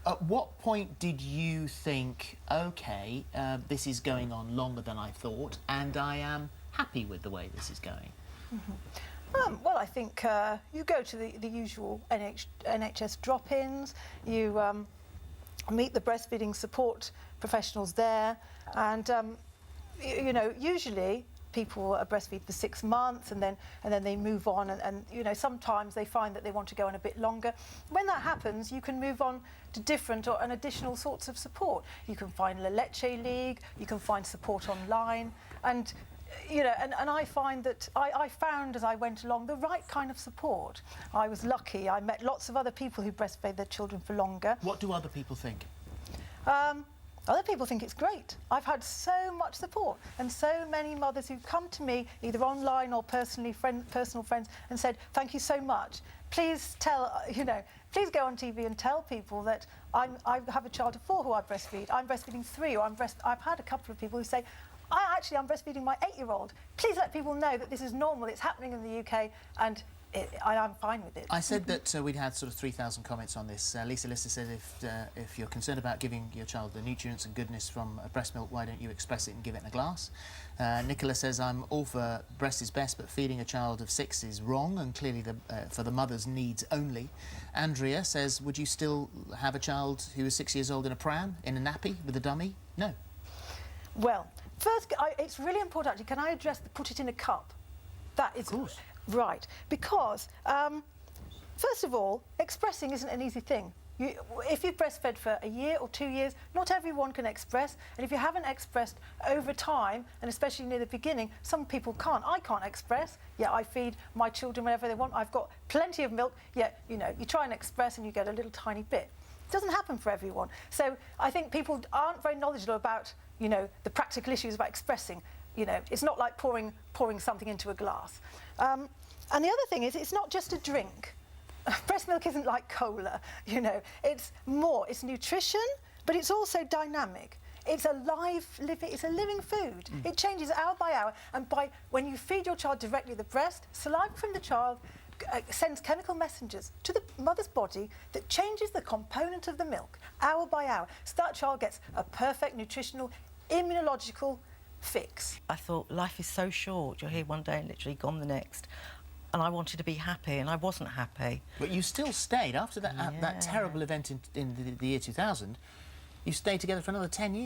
At what point did you think, OK, this is going on longer than I thought, and I am happy with the way this is going? Well, I think you go to the usual NHS drop-ins, you meet the breastfeeding support professionals there, and you know, usually people breastfeed for 6 months and then they move on, and you know, sometimes they find that they want to go on a bit longer. When that happens, you can move on to different and additional sorts of support. You can find La Leche League, you can find support online, and you know, and I find that I found as I went along the right kind of support. I was lucky. I met lots of other people who breastfed their children for longer. What do other people think? Other people think it's great. I've had so much support, and so many mothers who've come to me, either online or personal friends, and said, thank you so much. Please tell, you know, please go on TV and tell people that I have a child of 4 who I breastfeed. I'm breastfeeding 3, or I've had a couple of people who say, I'm breastfeeding my 8-year-old. Please let people know that this is normal, it's happening in the UK, and I'm fine with it. I said that we'd had sort of 3,000 comments on this. Lisa Lister said if you're concerned about giving your child the nutrients and goodness from breast milk, why don't you express it and give it in a glass? Nicola says, I'm all for breast is best, but feeding a child of 6 is wrong, and clearly for the mother's needs only. Andrea says, would you still have a child who is 6 years old in a pram, in a nappy, with a dummy? No. Well, first, it's really important, actually. Can I address the put it in a cup? That is... Of course. Right, because, first of all, expressing isn't an easy thing. If you've breastfed for a year or 2 years, not everyone can express, and if you haven't expressed over time, and especially near the beginning, some people can't. I can't express, yet I feed my children whenever they want. I've got plenty of milk, yet, you know, you try and express and you get a little tiny bit. It doesn't happen for everyone. So I think people aren't very knowledgeable about, you know, the practical issues about expressing. You know, it's not like pouring something into a glass. And the other thing is, it's not just a drink. Breast milk isn't like cola, you know. It's more, it's nutrition, but it's also dynamic. It's it's a living food. It changes hour by hour, and when you feed your child directly at the breast, saliva from the child sends chemical messengers to the mother's body that changes the component of the milk, hour by hour. So that child gets a perfect nutritional, immunological fix. I thought, life is so short. You're here one day and literally gone the next. And I wanted to be happy, and I wasn't happy. But you still stayed after that terrible event in the year 2000. You stayed together for another 10 years.